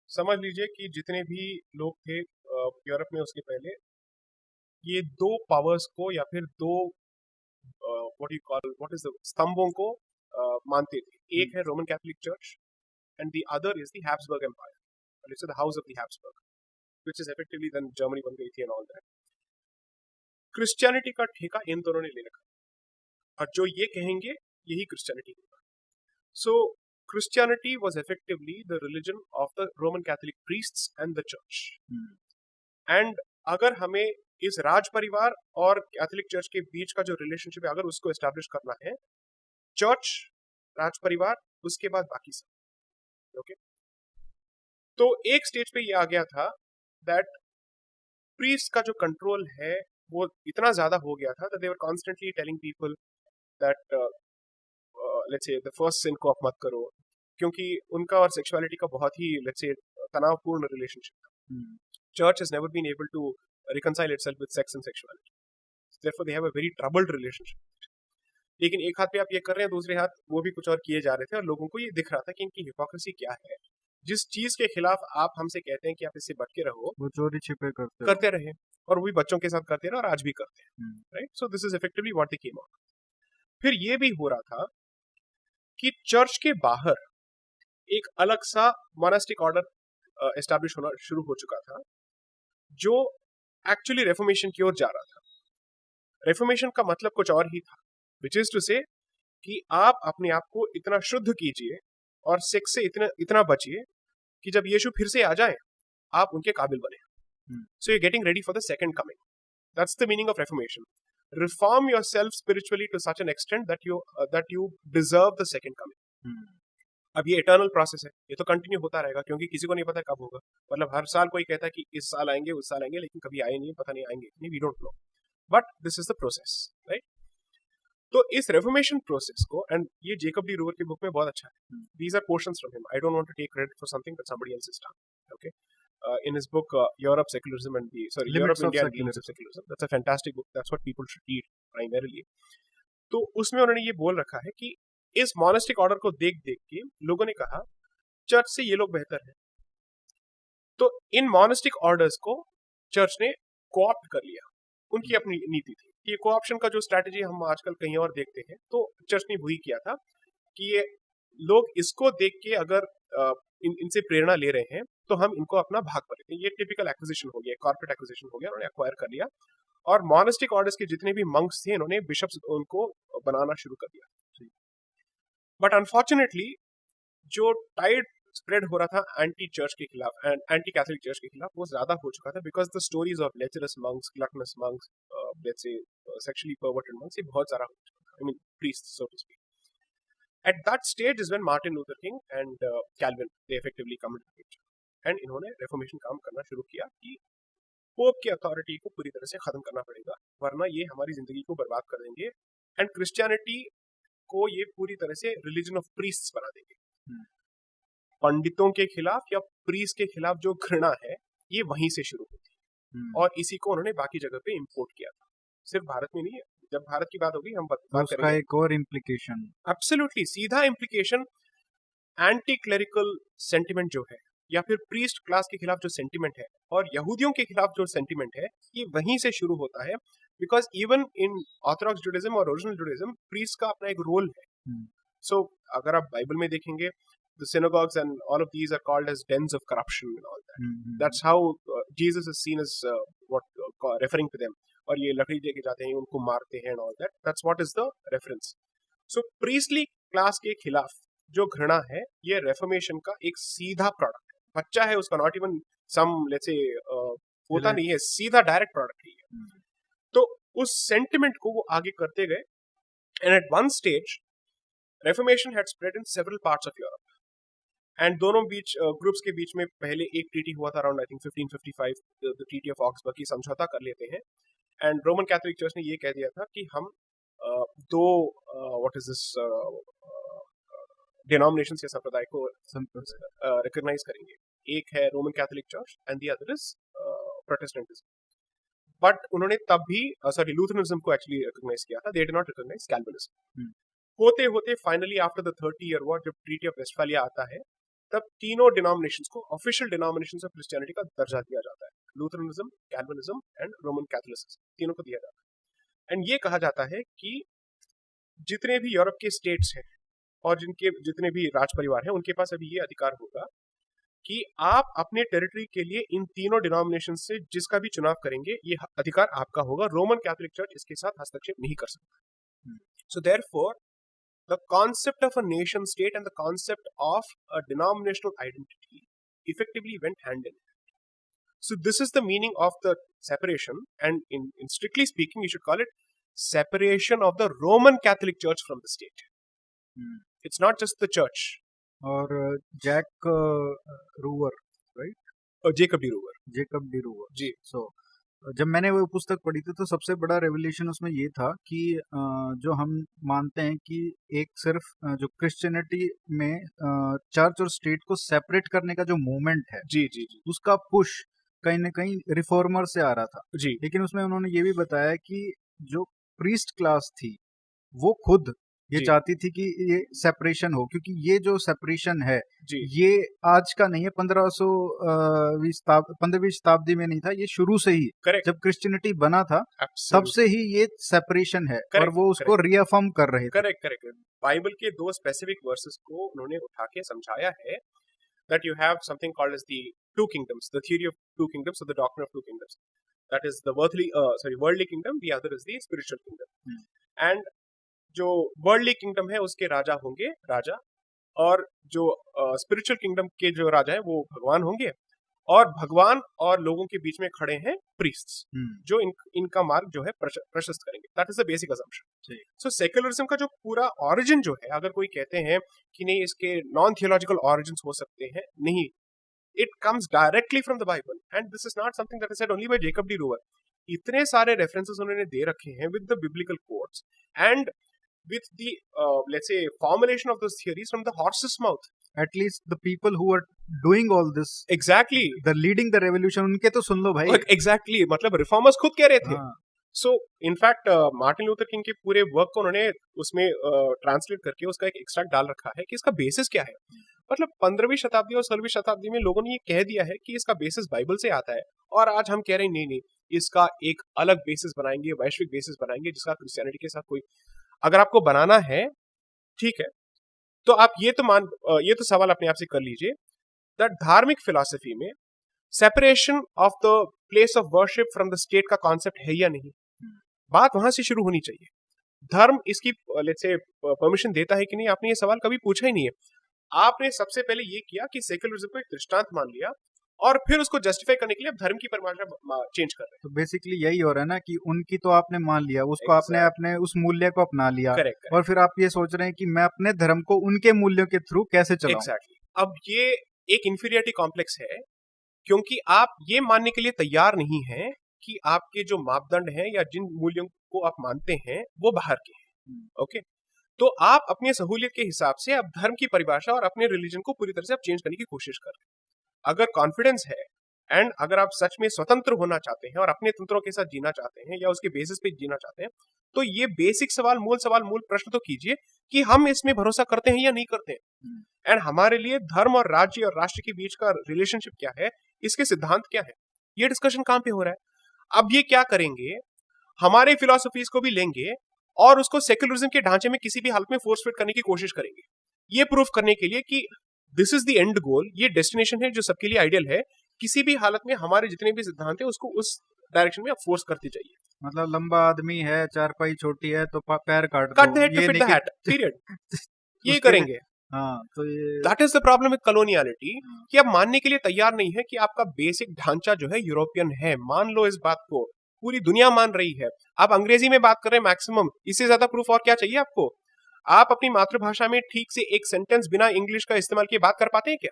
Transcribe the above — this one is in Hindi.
समझ लीजिए कि जितने भी लोग थे यूरोप में उसके पहले, ये दो पावर्स को या फिर दो व्हाट इज द स्तंभों को मानते थे। एक है Roman Catholic church and the other is the Habsburg empire, it's the house of the Habsburg, which is effectively then Germany बन गई थी एंड ऑल दैट। क्रिश्चियनिटी का ठेका इन दोनों ने ले रखा, और जो ये कहेंगे यही क्रिश्चियनिटी होगा। सो Christianity was effectively the religion of the Roman Catholic priests and the church. And अगर हमें इस राज परिवार और कैथोलिक चर्च के बीच का जो रिलेशनशिप है अगर उसको एस्टैब्लिश करना है, चर्च, राज परिवार, उसके बाद बाकी सब। ओके, तो एक स्टेज पे ये आ गया था दैट प्रीस्ट का जो कंट्रोल है वो इतना ज्यादा हो गया था that they were constantly telling people that let's say the first sin को आप मत करो, क्योंकि उनका और सेक्सुअलिटी का बहुत ही let's say तनावपूर्ण रिलेशनशिप था। Church has never been able to reconcile itself with sex and sexuality. Therefore they have a very troubled relationship. लेकिन एक हाथ पे आप ये कर रहे हैं, दूसरे हाथ वो भी कुछ और किए जा रहे थे, और लोगों को ये दिख रहा था कि इनकी हिपोक्रेसी क्या है। जिस चीज के खिलाफ आप हमसे कहते हैं कि आप इससे बच के रहो, वो चोरी छिपे करते रहे, और वो भी बच्चों के साथ करते रहे और आज भी करते हैं, right. So this is effectively what they came out. फिर ये भी हो रहा था कि चर्च के बाहर एक अलग सा मोनास्टिक ऑर्डर एस्टैब्लिश होना शुरू हो चुका था, जो एक्चुअली रेफॉर्मेशन की ओर जा रहा था। रेफॉर्मेशन का मतलब कुछ और ही था, विच इज टू से कि आप अपने आप को इतना शुद्ध कीजिए और सेक्स से इतना बचिए कि जब यीशु फिर से आ जाए आप उनके काबिल बने। So you getting ready for the second coming, that's the meaning of reformation. Reform yourself spiritually to such an extent that you deserve the second coming. अब ये इटर्नल प्रोसेस है, ये तो कंटिन्यू होता रहेगा, क्योंकि किसी को नहीं पता कब होगा। मतलब हर साल कोई कहता है कि इस साल आएंगे उस साल आएंगे, लेकिन कभी आए नहीं, पता नहीं आएंगे नहीं, we don't know, but this is the process, right. तो इस रेफॉर्मेशन प्रोसेस को, एंड ये जेकब डी रूवर की बुक में बहुत अच्छा है, these are portions from him, I don't want to take credit for something that somebody else has done, okay. In his book Europe Secularism and the Europe India and the Limits of Secularism, that's a fantastic book, that's what people should read primarily. तो उसमें उन्होंने ये बोल रखा है कि इस मोनास्टिक ऑर्डर को देख देख के लोगों ने कहा चर्च से ये लोग बेहतर हैं, तो इन मोनास्टिक ऑर्डर्स को चर्च ने कोऑप्ट कर लिया। उनकी अपनी नीति थी। ये कोऑप्शन का जो स्ट्रैटेजी हम आजकल कहीं और देखते हैं, तो चर्च ने वही किया था कि ये लोग इसको देख के अगर इनसे प्रेरणा ले रहे हैं तो हम इनको अपना भाग पर लेते हैं। ये टिपिकल एक्विजिशन हो गया, कॉर्पोरेट एक्विजिशन हो गया, उन्होंने एक्वायर कर लिया, और मोनास्टिक ऑर्डर्स के जितने भी मंक्स थे इन्होंने बिशप्स उनको बनाना शुरू कर दिया। बट अनफॉर्चुनेटली जो टाइड स्प्रेड हो रहा था एंटी चर्च के खिलाफ एंड एंटी कैथोलिक चर्च के खिलाफ, वो ज्यादा हो चुका था, because the stories of lecherous monks, gluttonous monks, let's say sexually perverted monks, ये बहुत ज्यादा हो चुका था, I mean priests so to speak. At that stage is when Martin Luther King and Calvin they effectively come into the picture, and इन्होंने रेफॉर्मेशन काम करना शुरू किया कि पोप की अथॉरिटी को पूरी तरह से खत्म करना पड़ेगा, वरना ये हमारी जिंदगी को बर्बाद कर देंगे, एंड क्रिश्चियनिटी को ये पूरी तरह से रिलीजन ऑफ प्रीस्ट्स बना देंगे। पंडितों के खिलाफ या प्रीस्ट के खिलाफ जो घृणा है ये वहीं से शुरू हुई थी, और इसी को उन्होंने बाकी जगह पे इम्पोर्ट किया था, सिर्फ भारत में नहीं है। जब भारत की बात होगी हम बात करेंगे। एक और इम्प्लीकेशन, एब्सोल्युटली सीधा इम्प्लीकेशन, एंटी क्लेरिकल सेंटिमेंट जो है या फिर प्रीस्ट क्लास के खिलाफ जो सेंटिमेंट है और यहूदियों के खिलाफ जो सेंटिमेंट है, ये वहीं से शुरू होता है, because even in Orthodox Judaism और ओरिजिनल जुडाइज्म प्रीस्ट का अपना एक रोल है। सो अगर आप बाइबल में देखेंगे, the synagogues and all of these are called as dens of corruption and all that. That's how Jesus is seen as referring to them. और ये लकड़ी लेके जाते हैं, उनको मारते हैं and all that. That's what is the reference. So priestly class के खिलाफ जो घृणा है, ये reformation का एक सीधा प्रोडक्ट है। बच्चा है उसका, not even some let's say होता नहीं है, सीधा डायरेक्ट प्रोडक्ट ही है। तो उस सेंटिमेंट को वो आगे करते गए, and at one stage Reformation had spread in several parts of Europe. And दोनों बीच ग्रुप्स के बीच में पहले एक ट्रीटी हुआ था around I think 1555, the treaty of Augsburg की समझौता कर लेते हैं, एंड रोमन कैथोलिक चर्च ने ये कह दिया था कि हम दो व्हाट इज दिस डिनोमिनेशंस या संप्रदाय को रिकॉग्नाइज करेंगे, एक है Roman Catholic church and the other is Protestantism. But उन्होंने तब भी लूथरनिज्म को एक्चुअली रिकॉग्नाइज किया था, they did not recognise Calvinism. होते होते finally after the 30 year war जब ट्रीटी ऑफ वेस्टफालिया आता है, तब तीनों डिनोमिनेशंस को ऑफिशियल डिनोमिनेशंस ऑफ क्रिश्चियनिटी का दर्जा दिया जाता है, लूथरनिज्म, कैल्विनिज्म एंड रोमन कैथोलिसिज्म, तीनों को दिया जाता है। एंड ये कहा जाता है कि जितने भी यूरोप के स्टेट्स हैं और जिनके जितने भी राज परिवार हैं उनके पास अभी ये अधिकार होगा कि आप अपने टेरिटरी के लिए इन तीनों डिनोमिनेशन से जिसका भी चुनाव करेंगे ये अधिकार आपका होगा, रोमन कैथोलिक चर्च इसके साथ हस्तक्षेप नहीं कर सकता। So therefore the concept of a nation state and the concept of a denominational identity effectively went hand in hand. So this is the meaning of the separation, and in strictly speaking you should call it separation of the Roman Catholic Church from the state. It's not just the church. और Jack Roover, right, Jacob D Roover ji. So जब मैंने वो पुस्तक पढ़ी थी तो सबसे बड़ा रेवोल्यूशन उसमें ये था कि जो हम मानते हैं कि एक सिर्फ जो क्रिश्चियनिटी में चर्च और स्टेट को सेपरेट करने का जो मूवमेंट है जी जी जी उसका पुश कहीं ना कहीं रिफॉर्मर से आ रहा था जी, लेकिन उसमें उन्होंने ये भी बताया कि जो प्रीस्ट क्लास थी वो खुद ये जी। चाहती थी कि ये सेपरेशन हो, क्योंकि ये जो सेपरेशन है जी ये आज का नहीं है, 15वीं शताब्दी में नहीं था, ये शुरू से ही करेक्ट, जब क्रिश्चियनिटी बना था तब absolutely से ही ये सेपरेशन है और Correct, वो उसको रीअफर्म कर रहे थे। Correct correct. बाइबल के दो स्पेसिफिक वर्सेस को उन्होंने उठा के समझाया है that you have something called as the two kingdoms, the theory of two kingdoms, or the doctrine of two kingdoms. That is the worldly kingdom, the other is the spiritual kingdom. And जो वर्ल्डली किंगडम है उसके राजा होंगे राजा, और जो स्पिरिचुअल किंगडम के जो राजा है वो भगवान होंगे, और भगवान और लोगों के बीच में खड़े हैं प्रीस्ट्स जो इनका मार्ग जो है प्रशस्त करेंगे। That is the basic assumption. So secularism का जो पूरा ऑरिजिन जो है, अगर कोई कहते हैं कि नहीं इसके नॉन थियोलॉजिकल ऑरिजिन्स हो सकते हैं, नहीं, it comes directly from the Bible and this is not something that is said only by Jacob D rover. इतने सारे रेफरेंसेस उन्होंने दे रखे हैं with the biblical quotes and with the let's say formulation of those theories from the horse's mouth. At least the people who are doing all this, exactly, the leading the revolution, उनके तो सुन लो भाई। exactly, मतलब रिफॉर्मर्स खुद कह रहे थे। So in fact Martin Luther king के पूरे वर्क को उन्होंने उसमें ट्रांसलेट करके उसका एक एक्सट्रैक्ट डाल रखा है कि इसका बेसिस क्या है। मतलब 15वीं शताब्दी और 16वीं शताब्दी में लोगों ने ये कह दिया है कि इसका बेसिस बाइबल से आता है, और आज हम कह रहे हैं नहीं नहीं, इसका एक अलग बेसिस बनाएंगे, वैश्विक बेसिस बनाएंगे जिसका क्रिश्चियनिटी के साथ कोई, अगर आपको बनाना है ठीक है, तो आप ये तो सवाल अपने आप से कर लीजिए दैट धार्मिक फिलॉसफी में separation of the place of worship from the state का कॉन्सेप्ट है या नहीं। बात वहां से शुरू होनी चाहिए। धर्म इसकी लेट्स से परमिशन देता है कि नहीं, आपने ये सवाल कभी पूछा ही नहीं है। आपने सबसे पहले ये किया कि सेक्युलरिज्म को एक दृष्टांत मान लिया और फिर उसको जस्टिफाई करने के लिए अब धर्म की परिभाषा चेंज कर रहे हैं। तो बेसिकली यही हो रहा है ना कि उनकी तो आपने मान लिया, उसको आपने अपने उस मूल्य को अपना लिया, correct. और फिर आप ये सोच रहे हैं कि मैं अपने धर्म को उनके मूल्यों के थ्रू कैसे चलाऊं। Exactly. अब ये एक इंफीरियरिटी कॉम्प्लेक्स है, क्योंकि आप ये मानने के लिए तैयार नहीं हैं कि आपके जो मापदंड हैं या जिन मूल्यों को आप मानते हैं वो बाहर के हैं। ओके, तो आप अपनी सहूलियत के हिसाब से अब धर्म की परिभाषा और अपने रिलीजन को पूरी तरह से आप चेंज करने की कोशिश कर रहे हैं। अगर कॉन्फिडेंस है एंड अगर आप सच में स्वतंत्र होना चाहते हैं और अपने तंत्रों के साथ जीना चाहते हैं या उसके बेसिस पे जीना चाहते हैं, तो ये बेसिक मूल प्रश्न तो कीजिए कि हम इसमें भरोसा करते हैं या नहीं करते हैं, एंड हमारे लिए धर्म और राज्य और राष्ट्र के बीच का रिलेशनशिप क्या है, इसके सिद्धांत क्या है। ये डिस्कशन कहां पे हो रहा है। अब ये क्या करेंगे, हमारे फिलॉसफीज को भी लेंगे और उसको सेक्युलरिज्म के ढांचे में किसी भी हालत में फोर्स फिट करने की कोशिश करेंगे, ये प्रूफ करने के लिए कि दिस इज द एंड गोल, ये डेस्टिनेशन है जो सबके लिए आइडियल है। किसी भी हालत में हमारे जितने भी सिद्धांत है उसको उस डायरेक्शन में आप फोर्स करते जाइए। मतलब लंबा आदमी है, चारपाई छोटी है तो पैर काट the head to fit the hat, period. ये करेंगे। हाँ, तो ये that is the problem with coloniality कि आप मानने के लिए तैयार नहीं है कि आपका बेसिक ढांचा जो है यूरोपियन है। मान लो इस बात को, पूरी दुनिया मान रही है। आप अंग्रेजी में बात कर रहे हैं मैक्सिमम, इससे ज्यादा प्रूफ और क्या चाहिए आपको। आप अपनी मातृभाषा में ठीक से एक सेंटेंस बिना इंग्लिश का इस्तेमाल किए बात कर पाते हैं क्या?